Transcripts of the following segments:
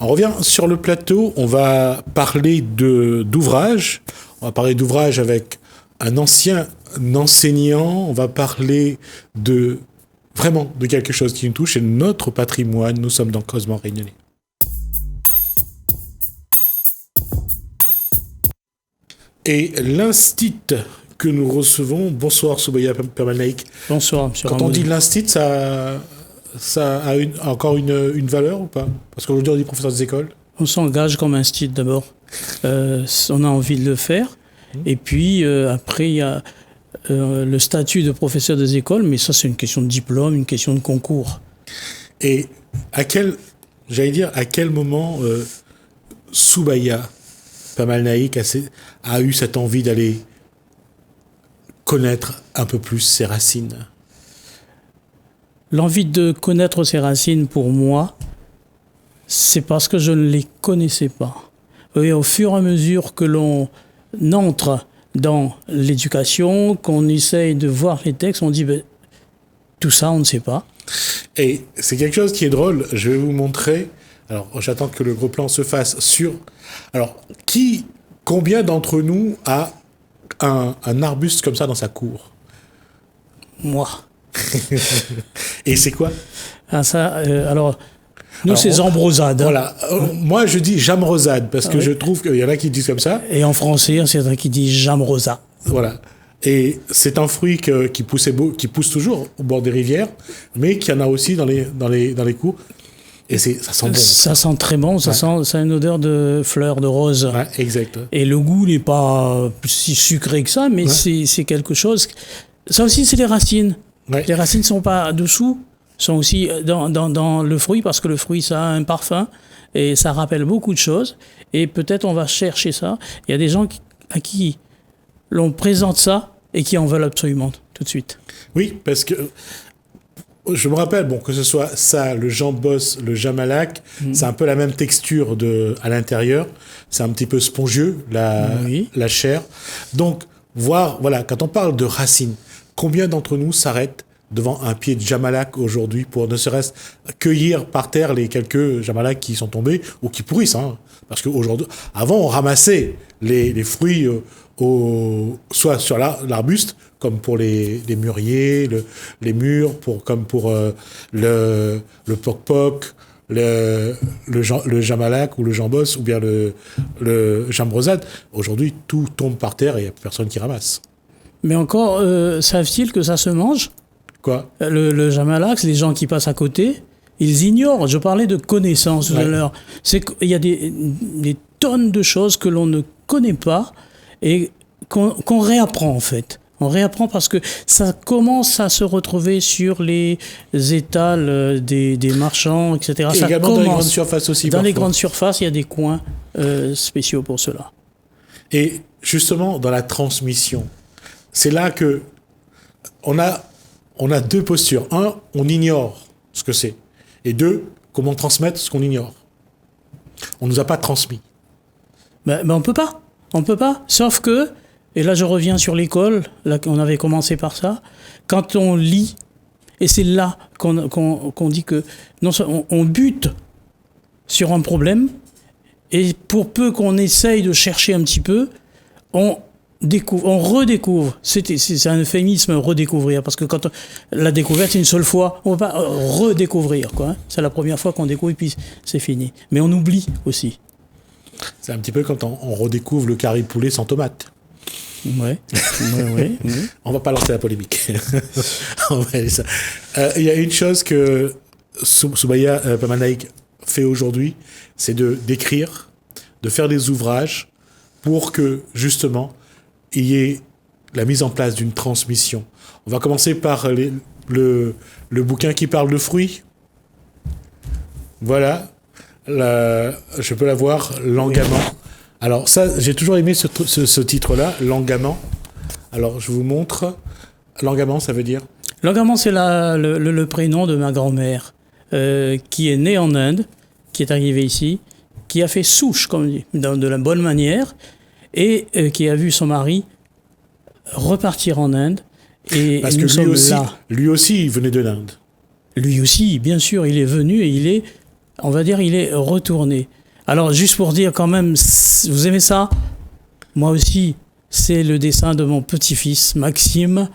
On revient sur le plateau, on va parler d'ouvrages. On va parler d'ouvrages avec un ancien enseignant. On va parler vraiment de quelque chose qui nous touche, c'est notre patrimoine. Nous sommes dans Creusement Réunionnais. Et l'instit que nous recevons, bonsoir Soubaya Permalnaïk. Bonsoir, monsieur Quand Ramoudi. on dit l'instit, ça a encore une valeur ou pas? Parce qu'aujourd'hui on dit professeur des écoles. On s'engage comme instit d'abord. On a envie de le faire. Et puis après, il y a le statut de professeur des écoles, mais ça c'est une question de diplôme, une question de concours. Et à quel moment Soubaya Permalnaïk a eu cette envie d'aller connaître un peu plus ses racines? L'envie de connaître ses racines, pour moi, c'est parce que je ne les connaissais pas. Et au fur et à mesure que l'on entre dans l'éducation, qu'on essaye de voir les textes, on dit tout ça, on ne sait pas. Et c'est quelque chose qui est drôle. Je vais vous montrer. Alors, j'attends que le gros plan se fasse sur... Alors, combien d'entre nous a un arbuste comme ça dans sa cour? Moi. Et c'est quoi? Nous, c'est Zambrosade. Voilà. Moi, je dis jamrosade parce que je trouve qu'il y en a qui disent comme ça. Et en français, c'est un qui dit jamrosa. Voilà. Et c'est un fruit qui pousse toujours au bord des rivières, mais qu'il y en a aussi dans les cours. Et ça sent bon. Ça sent très bon. Ça a une odeur de fleurs de rose. Ouais, exact. Et le goût n'est pas si sucré que ça, mais c'est quelque chose. Ça aussi, c'est les racines. Ouais. Les racines ne sont pas dessous, sont aussi dans le fruit, parce que le fruit, ça a un parfum et ça rappelle beaucoup de choses. Et peut-être on va chercher ça. Il y a des gens à qui l'on présente ça et qui en veulent absolument tout de suite. Oui, parce que je me rappelle, que ce soit ça, le jambos, le jamalac, c'est un peu la même texture à l'intérieur. C'est un petit peu spongieux, la chair. Donc, quand on parle de racines, combien d'entre nous s'arrêtent devant un pied de jamalac aujourd'hui pour ne serait-ce cueillir par terre les quelques jamalacs qui sont tombés ou qui pourrissent, hein. Parce qu'aujourd'hui, avant, on ramassait les fruits soit sur l'arbuste, comme pour les mûriers, les mûres, comme pour le poc-poc, le jamalac ou le jambos, ou bien le jambrosade. Aujourd'hui, tout tombe par terre et il n'y a personne qui ramasse. Mais encore, savent-ils que ça se mange? Quoi? Le jamalac, les gens qui passent à côté, ils ignorent. Je parlais de connaissances tout à l'heure. C'est qu'il y a des tonnes de choses que l'on ne connaît pas et qu'on réapprend en fait. On réapprend parce que ça commence à se retrouver sur les étals des marchands, etc. Et ça également dans les grandes surfaces aussi. Dans les grandes surfaces, il y a des coins spéciaux pour cela. Et justement, dans la transmission, c'est là que on a deux postures. Un, on ignore ce que c'est. Et deux, comment transmettre ce qu'on ignore. On ne nous a pas transmis. Ben on peut pas. On peut pas. Sauf que, et là je reviens sur l'école, là on avait commencé par ça, quand on lit, et c'est là qu'on dit que non, on bute sur un problème, et pour peu qu'on essaye de chercher un petit peu, on redécouvre. C'est un euphémisme, redécouvrir, parce que quand la découverte, c'est une seule fois, on ne va pas redécouvrir, quoi. C'est la première fois qu'on découvre, et puis c'est fini. Mais on oublie aussi. C'est un petit peu quand on redécouvre le curry poulet sans tomate. Ouais. On va pas lancer la polémique. On va aller ça. Il y a une chose que Soubaya Permalnaïk fait aujourd'hui, c'est d'écrire, de faire des ouvrages pour que, justement, il y ait la mise en place d'une transmission. On va commencer par le bouquin qui parle de fruits. Voilà. Je peux l'avoir, Langamant. Alors ça, j'ai toujours aimé ce titre-là, Langamant. Alors je vous montre. Langamant, ça veut dire? Langamant, c'est le prénom de ma grand-mère, qui est née en Inde, qui est arrivée ici, qui a fait souche, comme on dit, de la bonne manière, et qui a vu son mari repartir en Inde. Et parce nous que sommes là. Lui aussi, il venait de l'Inde. Lui aussi, bien sûr, il est venu et il est on va dire, il est retourné. Alors, juste pour dire quand même, vous aimez ça? Moi aussi, c'est le dessin de mon petit-fils, Maxime,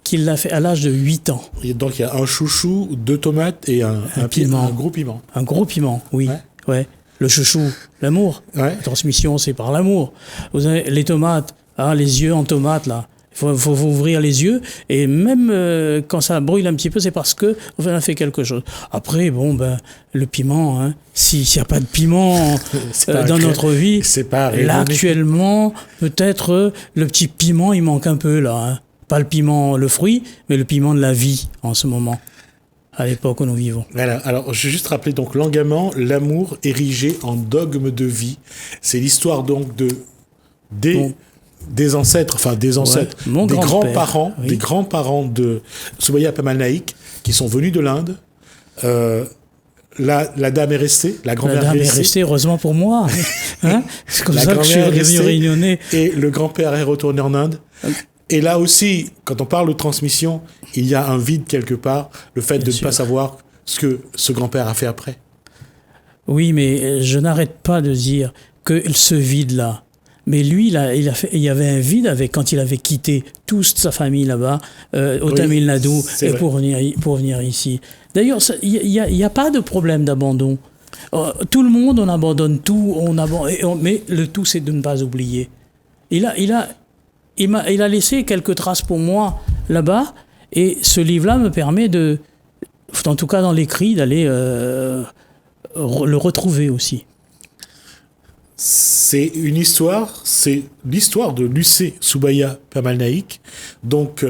qu'il l'a fait à l'âge de 8 ans. Et donc, il y a un chouchou, 2 tomates et un piment. Un gros piment. Un gros piment, oui. Ouais. Le chouchou, l'amour. Ouais. La transmission, c'est par l'amour. Vous avez les tomates, les yeux en tomates, là. Il faut ouvrir les yeux, et même quand ça brûle un petit peu, c'est parce qu'on a fait quelque chose. Après, le piment, hein, s'il n'y a pas de piment dans notre vie, là, actuellement, peut-être le petit piment, il manque un peu, là. Hein. Pas le piment, le fruit, mais le piment de la vie, en ce moment, à l'époque où nous vivons. Voilà. Alors, je vais juste rappeler, donc, l'engagement, l'amour érigé en dogme de vie. C'est l'histoire, donc, des ancêtres, des grands-parents, des grands-parents de Soubaya Pemal Naïk, qui sont venus de l'Inde. La dame est restée, la grand-mère est restée, heureusement pour moi. Hein, c'est comme ça que je suis devenu réunionnais. Et le grand-père est retourné en Inde. Et là aussi, quand on parle de transmission, il y a un vide quelque part, le fait de ne pas savoir ce que ce grand-père a fait après. Oui, mais je n'arrête pas de dire que ce vide-là, mais lui, il y avait un vide quand il avait quitté toute sa famille là-bas, au Tamil Nadu, pour venir ici. D'ailleurs, il n'y a pas de problème d'abandon. Tout le monde, on abandonne tout, mais le tout, c'est de ne pas oublier. Il a laissé quelques traces pour moi là-bas, et ce livre-là me permet en tout cas dans l'écrit, d'aller le retrouver aussi. C'est l'histoire de Lucé Soubaya Pemal Naïk, donc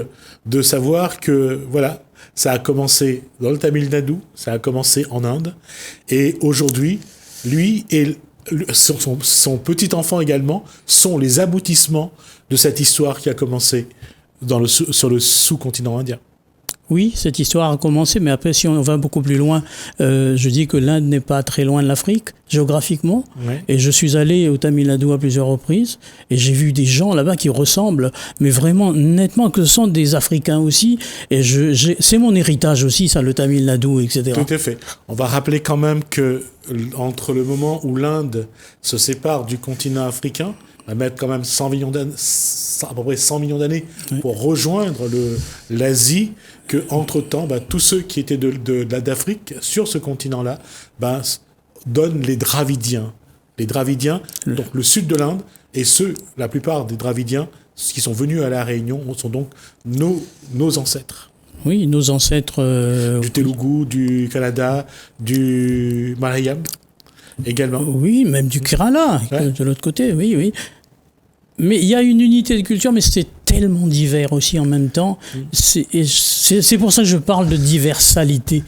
de savoir que voilà, ça a commencé dans le Tamil Nadu, ça a commencé en Inde, et aujourd'hui, lui et son petit enfant également sont les aboutissements de cette histoire qui a commencé sur le sous-continent indien. Oui, cette histoire a commencé, mais après, si on va beaucoup plus loin, je dis que l'Inde n'est pas très loin de l'Afrique, géographiquement. Ouais. Et je suis allé au Tamil Nadu à plusieurs reprises, et j'ai vu des gens là-bas qui ressemblent, mais vraiment nettement, que ce sont des Africains aussi. Et c'est mon héritage aussi, ça, le Tamil Nadu, etc. Tout à fait. On va rappeler quand même que entre le moment où l'Inde se sépare du continent africain, on va mettre quand même 100 millions d'années, à peu près 100 millions d'années pour rejoindre l'Asie, que entre-temps, tous ceux qui étaient d'Afrique sur ce continent-là donnent les Dravidiens. Les Dravidiens, donc le sud de l'Inde, et la plupart des Dravidiens qui sont venus à la Réunion sont donc nos ancêtres. Oui, nos ancêtres... du Telugu, du Kannada, du Malayalam également. Oui, même du Kerala, de l'autre côté, oui. Mais il y a une unité de culture, mais c'est tellement divers aussi en même temps. C'est pour ça que je parle de diversalité.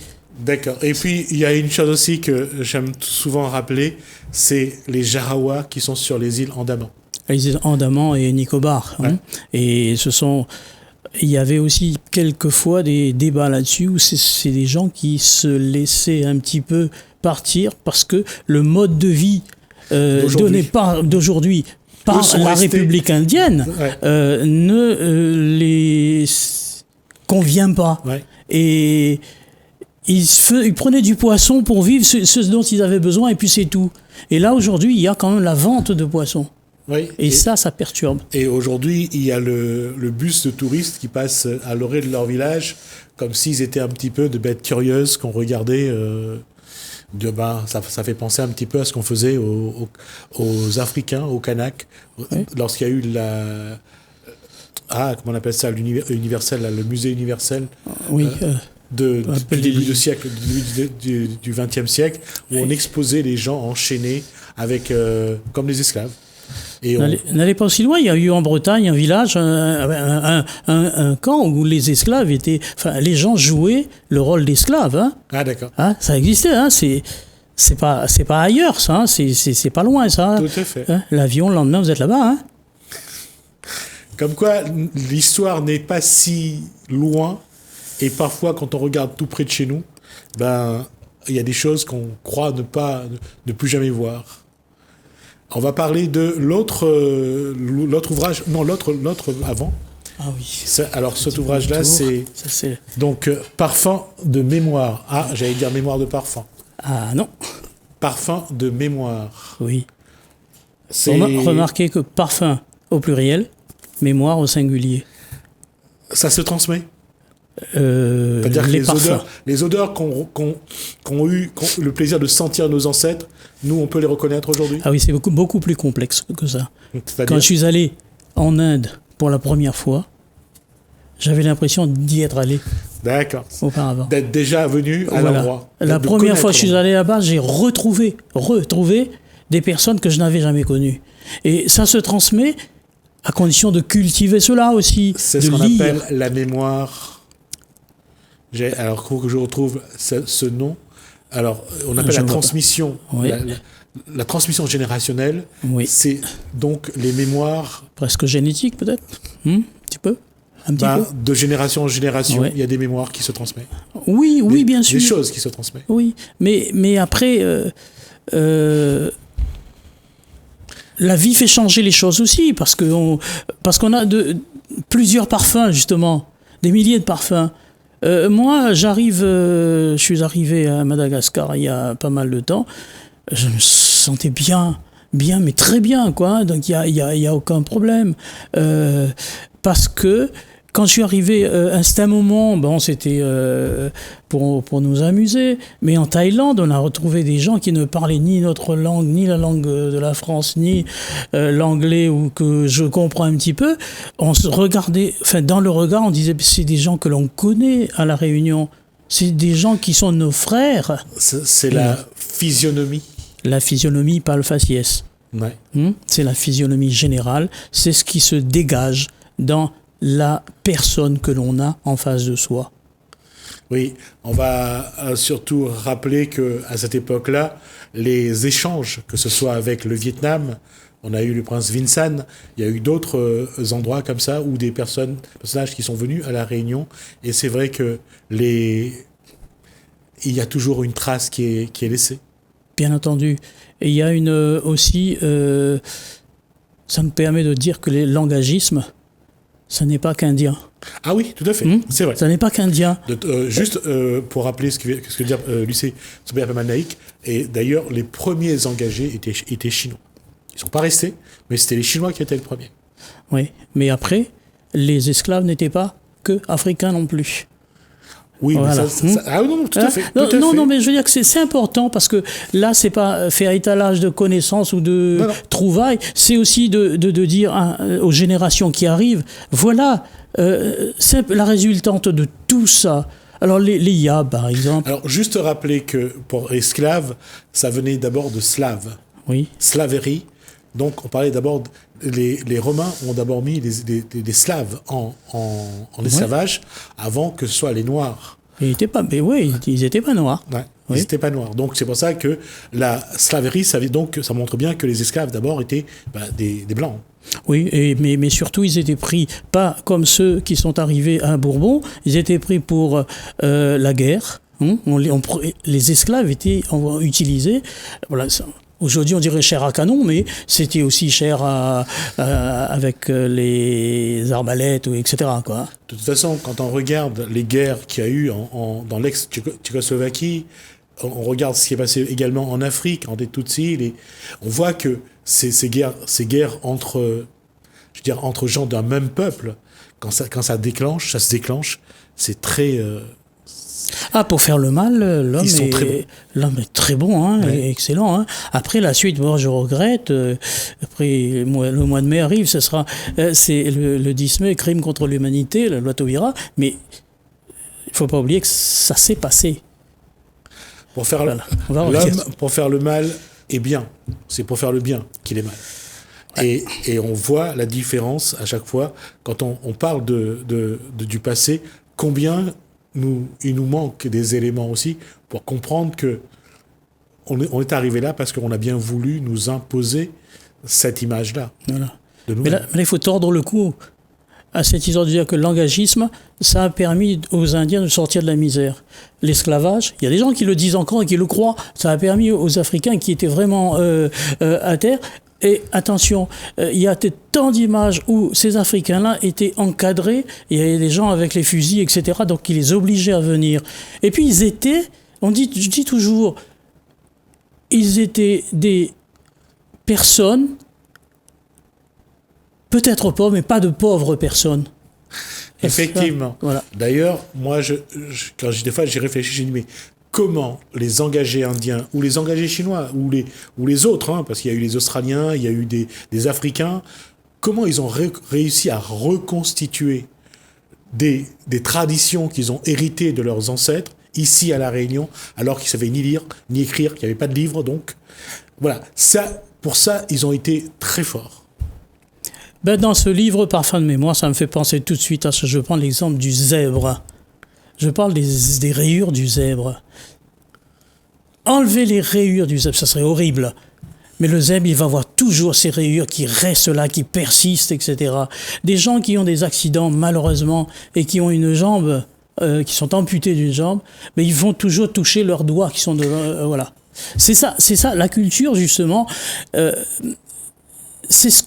D'accord. Et puis, il y a une chose aussi que j'aime souvent rappeler, c'est les Jarawars qui sont sur les îles Andaman. Les îles Andaman et Nicobar. Ouais. Hein. Et il y avait aussi quelquefois des débats là-dessus où c'est des gens qui se laissaient un petit peu partir parce que le mode de vie donné d'aujourd'hui par la République indienne ne les convient pas. Ouais. Et ils prenaient du poisson pour vivre ce dont ils avaient besoin, et puis c'est tout. Et là, aujourd'hui, il y a quand même la vente de poissons. Oui, et ça perturbe. Et aujourd'hui, il y a le bus de touristes qui passe à l'orée de leur village, comme s'ils étaient un petit peu de bêtes curieuses qu'on regardait... ça fait penser un petit peu à ce qu'on faisait aux Africains, aux Kanaks, lorsqu'il y a eu comment on appelle ça, l'universel, le musée universel du début du siècle, du XXe siècle, où on exposait les gens enchaînés avec, comme des esclaves. N'allez pas aussi loin, il y a eu en Bretagne un village, un camp où les esclaves les gens jouaient le rôle d'esclaves. Hein. Ah d'accord. Hein, ça existait, hein, c'est pas ailleurs ça, hein, c'est pas loin ça. Tout à fait. Hein, l'avion, le lendemain, vous êtes là-bas. Hein. Comme quoi, l'histoire n'est pas si loin, et parfois quand on regarde tout près de chez nous, il y a des choses qu'on croit ne plus jamais voir. On va parler de l'autre ouvrage, non, l'autre avant. Ah oui. Alors cet ouvrage-là, c'est donc Parfum de mémoire. Ah, j'allais dire mémoire de parfum. Ah non. Parfum de mémoire. Oui. Remarquez que parfum au pluriel, mémoire au singulier. Ça se transmet. C'est-à-dire que les odeurs qu'ont eu le plaisir de sentir nos ancêtres, nous, on peut les reconnaître aujourd'hui. Ah oui, c'est beaucoup plus complexe que ça. Quand je suis allé en Inde pour la première fois, j'avais l'impression d'y être allé. D'accord. Auparavant. D'être déjà venu à l'endroit. La première fois que je suis allé là-bas, j'ai retrouvé des personnes que je n'avais jamais connues. Et ça se transmet à condition de cultiver cela aussi. C'est ce qu'on appelle la mémoire. Alors, il faut que je retrouve ce nom. Alors, on appelle la transmission. Oui. La transmission générationnelle, oui. C'est donc les mémoires... Presque génétiques, peut-être un petit peu. De génération en génération, il y a des mémoires qui se transmettent. Oui, bien sûr. Des choses qui se transmettent. Oui, mais après, la vie fait changer les choses aussi, parce qu'on a plusieurs parfums, justement, des milliers de parfums. Moi, je suis arrivé à Madagascar il y a pas mal de temps. Je me sentais bien, mais très bien, quoi. Donc il y a aucun problème, parce que quand je suis arrivé, c'était un moment, c'était pour nous amuser, mais en Thaïlande, on a retrouvé des gens qui ne parlaient ni notre langue, ni la langue de la France, ni l'anglais, ou que je comprends un petit peu. On se regardait, dans le regard, on disait, c'est des gens que l'on connaît à La Réunion, c'est des gens qui sont nos frères. C'est la physionomie. La physionomie, pas le faciès. Ouais. C'est la physionomie générale, c'est ce qui se dégage dans la personne que l'on a en face de soi. Oui, on va surtout rappeler qu'à cette époque-là, les échanges, que ce soit avec le Vietnam, on a eu le prince Vincent, il y a eu d'autres endroits comme ça où des personnages qui sont venus à La Réunion, et c'est vrai que il y a toujours une trace qui est laissée. Bien entendu. Et il y a aussi, ça me permet de dire que les langagismes, ça n'est pas qu'indien. Ah oui, tout à fait, c'est vrai. Ça n'est pas qu'indien. Juste pour rappeler ce que veut dire Lucé Soubeyapamanaïk, et d'ailleurs, les premiers engagés étaient chinois. Ils ne sont pas restés, mais c'était les Chinois qui étaient les premiers. Oui, mais après, les esclaves n'étaient pas que africains non plus. Oui, voilà. Mais ah non, tout à fait. Non, mais je veux dire que c'est important, parce que là, c'est pas faire étalage de connaissances ou de trouvailles, c'est aussi de dire aux générations qui arrivent, voilà, c'est la résultante de tout ça. Alors les Yab, par exemple. Alors juste rappeler que pour esclaves, ça venait d'abord de slave. Oui. Slaverie. Donc on parlait d'abord, les Romains ont d'abord mis des Slaves en esclavage avant que ce soit les Noirs. Ils n'étaient pas noirs. Ouais, ils n'étaient pas noirs. Donc c'est pour ça que la slaverie, ça montre bien que les esclaves d'abord étaient des Blancs. Oui, mais surtout ils étaient pris pas comme ceux qui sont arrivés à Bourbon, ils étaient pris pour la guerre. Les esclaves étaient utilisés. Voilà. Aujourd'hui, on dirait chair à canon, mais c'était aussi chair avec les arbalètes, etc. Quoi. De toute façon, quand on regarde les guerres qu'il y a eu dans l'ex-Tchécoslovaquie, on regarde ce qui est passé également en Afrique, en des Tutsis, on voit que ces guerres entre gens d'un même peuple, quand ça se déclenche, c'est très... pour faire le mal, l'homme est très bon, hein, ouais. Excellent. Hein. Après, la suite, je regrette. Après, le mois de mai arrive, c'est le 10 mai, crime contre l'humanité, la loi Taubira. Mais il ne faut pas oublier que ça s'est passé. Pour faire le mal est bien. C'est pour faire le bien qu'il est mal. Ouais. Et on voit la différence à chaque fois quand on parle du passé, combien... il nous manque des éléments aussi pour comprendre que on est arrivé là parce qu'on a bien voulu nous imposer cette image-là. Voilà. Mais là, il faut tordre le cou à cette histoire de dire que le langagisme, ça a permis aux Indiens de sortir de la misère. L'esclavage, il y a des gens qui le disent encore et qui le croient, ça a permis aux Africains qui étaient vraiment à terre. Et attention, il y a tant d'images où ces Africains-là étaient encadrés, il y avait des gens avec les fusils, etc., donc qui les obligeaient à venir. Et puis je dis toujours, ils étaient des personnes, peut-être pauvres, mais pas de pauvres personnes. Effectivement. Voilà. D'ailleurs, moi, des fois, j'y réfléchis, j'ai dit, mais comment les engagés indiens, ou les engagés chinois, ou les autres, hein, parce qu'il y a eu les Australiens, il y a eu des Africains, comment ils ont réussi à reconstituer des traditions qu'ils ont héritées de leurs ancêtres, ici à La Réunion, alors qu'ils ne savaient ni lire, ni écrire, qu'il n'y avait pas de livre, donc. Voilà. Pour ça, ils ont été très forts. Ben, dans ce livre, Parfum de mémoire, ça me fait penser tout de suite à ce. Je prends l'exemple du zèbre. Je parle des rayures du zèbre. Enlever les rayures du zèbre, ça serait horrible. Mais le zèbre, il va avoir toujours ces rayures qui restent là, qui persistent, etc. Des gens qui ont des accidents, malheureusement, et qui ont une jambe, qui sont amputés d'une jambe, mais ils vont toujours toucher leurs doigts qui sont voilà. C'est ça, la culture, justement. C'est ce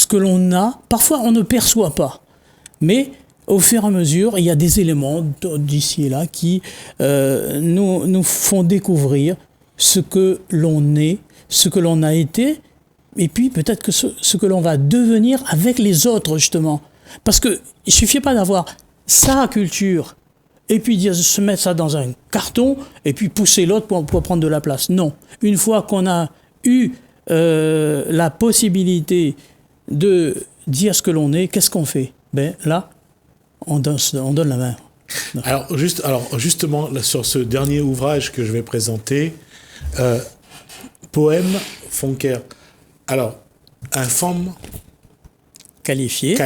que l'on a. Parfois, on ne perçoit pas. Mais au fur et à mesure, il y a des éléments d'ici et là qui nous font découvrir ce que l'on est, ce que l'on a été, et puis peut-être que ce que l'on va devenir avec les autres, justement. Parce qu'il ne suffit pas d'avoir sa culture et puis se mettre ça dans un carton et puis pousser l'autre pour prendre de la place. Non. Une fois qu'on a eu la possibilité de dire ce que l'on est, qu'est-ce qu'on fait? Ben là, on donne la main. Alors justement, là, sur ce dernier ouvrage que je vais présenter, Poème Fonker. Alors, informe qualifié.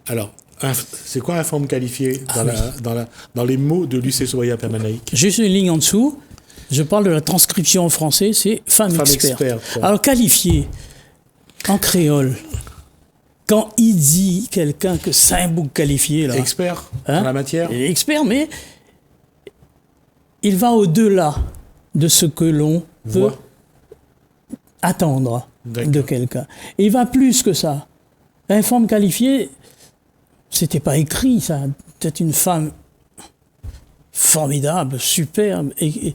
Alors, c'est quoi informe qualifié dans les mots de Luce Soya Permanaïque? Juste une ligne en dessous. Je parle de la transcription en français, c'est femme experte. Alors, qualifié, en créole, quand il dit quelqu'un que c'est un bouc qualifié, là. Expert en la matière. Il est expert, mais il va au-delà de ce que l'on peut attendre de quelqu'un. Et il va plus que ça. Informe qualifié, c'était pas écrit, ça. C'était une femme formidable, superbe et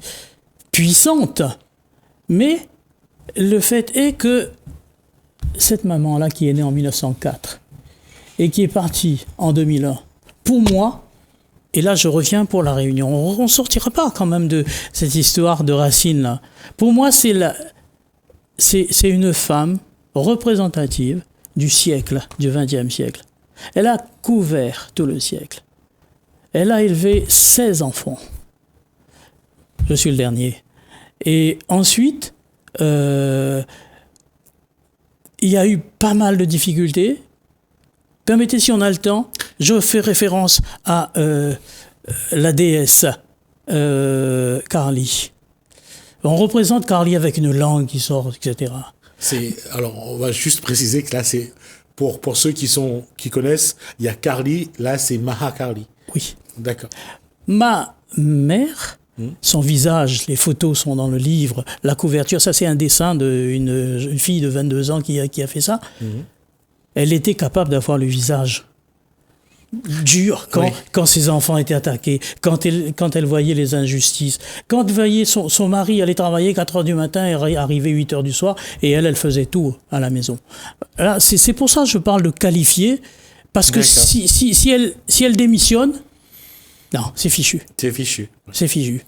puissante. Mais le fait est que cette maman-là qui est née en 1904 et qui est partie en 2001, pour moi, et là je reviens pour La Réunion, on ne sortira pas quand même de cette histoire de Racine là. Pour moi, c'est une femme représentative du siècle, du XXe siècle. Elle a couvert tout le siècle. Elle a élevé 16 enfants. Je suis le dernier. Et ensuite, il y a eu pas mal de difficultés. Permettez, si on a le temps, je fais référence à la déesse Kali. On représente Kali avec une langue qui sort, etc. Alors, on va juste préciser que là, c'est pour ceux qui connaissent, il y a Kali, là, c'est Mahakali. Oui. D'accord. Ma mère, son visage, les photos sont dans le livre, la couverture, ça c'est un dessin d'une fille de 22 ans qui a fait ça. Elle était capable d'avoir le visage dur quand ses enfants étaient attaqués, quand elle voyait les injustices, quand elle voyait son mari aller travailler 4h du matin et arriver 8h du soir, et elle faisait tout à la maison. Là, c'est pour ça que je parle de qualifier, parce que si elle démissionne, non, c'est fichu. C'est fichu. C'est fichu.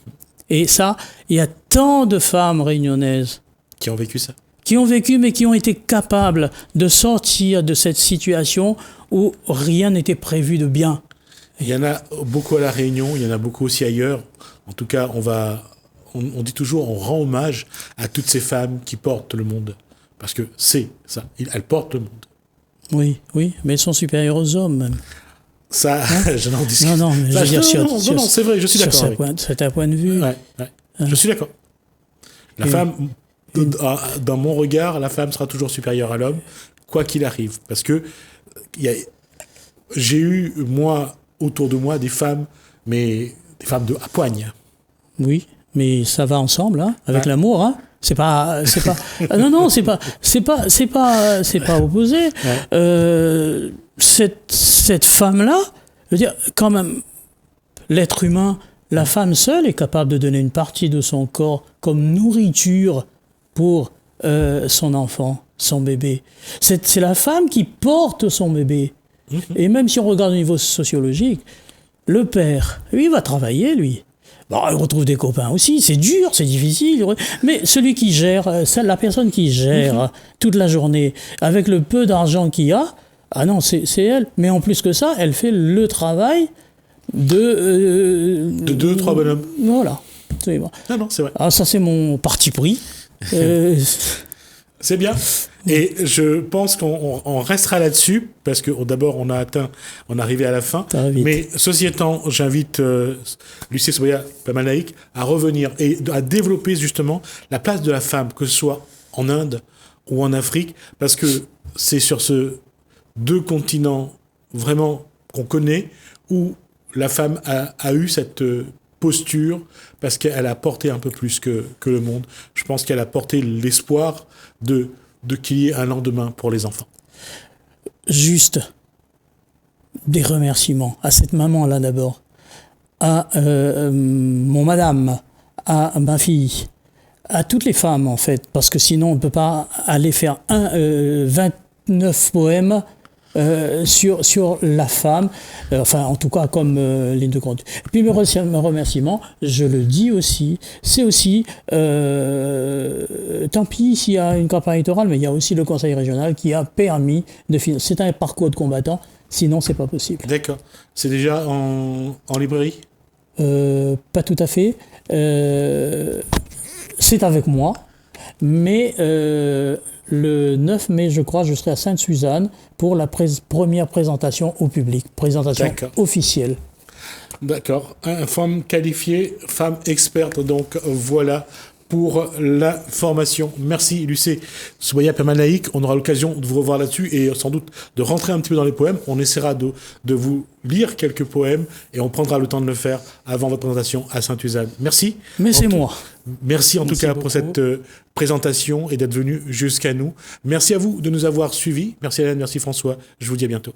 Et ça, il y a tant de femmes réunionnaises qui ont vécu ça. Qui ont vécu, mais qui ont été capables de sortir de cette situation où rien n'était prévu de bien. Il y en a beaucoup à La Réunion, il y en a beaucoup aussi ailleurs. En tout cas, on dit toujours, on rend hommage à toutes ces femmes qui portent le monde. Parce que c'est ça, elles portent le monde. Oui, mais elles sont supérieures aux hommes, même. Ça, je n'en discute pas. Non, mais je veux dire, non, c'est vrai, je suis d'accord. C'est un point de vue. Ouais. Je suis d'accord. La femme, dans mon regard, la femme sera toujours supérieure à l'homme, quoi qu'il arrive. Parce que j'ai eu, moi, autour de moi, des femmes, mais des femmes à poigne. Oui, mais ça va ensemble, hein, avec l'amour, hein. C'est pas non, c'est pas opposé. Cette femme-là, je veux dire, quand même, l'être humain, La femme seule est capable de donner une partie de son corps comme nourriture pour son enfant, son bébé. C'est la femme qui porte son bébé. Et même si on regarde au niveau sociologique, le père, lui, il va travailler, lui. Bon, il retrouve des copains aussi, c'est dur, c'est difficile. Mais celui qui gère, la personne qui gère toute la journée, avec le peu d'argent qu'il y a, ah non, c'est elle. Mais en plus que ça, elle fait le travail de 2-3 bonhommes. Voilà. C'est bon. Ah non, c'est vrai. Ah, ça, c'est mon parti pris. C'est bien. Et je pense qu'on restera là-dessus, parce que d'abord, on est arrivé à la fin. Mais ceci étant, j'invite Lucie Soubaya Pamanaïk à revenir et à développer justement la place de la femme, que ce soit en Inde ou en Afrique, parce que c'est sur ce 2 continents vraiment qu'on connaît où la femme a eu cette posture, parce qu'elle a porté un peu plus que le monde. Je pense qu'elle a porté l'espoir de qu'il y ait un lendemain pour les enfants. Juste des remerciements à cette maman-là d'abord, à mon madame, à ma fille, à toutes les femmes en fait, parce que sinon on ne peut pas aller faire 29 poèmes sur la femme, enfin en tout cas comme les 2 grandes. Et puis mes remerciements, je le dis aussi, c'est aussi, tant pis s'il y a une campagne électorale, mais il y a aussi le conseil régional qui a permis de financer. C'est un parcours de combattant, sinon c'est pas possible. D'accord. C'est déjà en librairie ? Pas tout à fait. C'est avec moi, mais le 9 mai, je crois, je serai à Sainte-Suzanne pour la première présentation au public, présentation officielle. D'accord. Femme qualifiée, femme experte, donc voilà pour la formation. Merci Lucie Soubaya Pamanaïk. On aura l'occasion de vous revoir là-dessus et sans doute de rentrer un petit peu dans les poèmes. On essaiera de vous lire quelques poèmes et on prendra le temps de le faire avant votre présentation à Sainte-Suzanne. Merci. Mais c'est moi. Merci en tout cas pour cette présentation et d'être venu jusqu'à nous. Merci à vous de nous avoir suivis. Merci Hélène, merci François. Je vous dis à bientôt.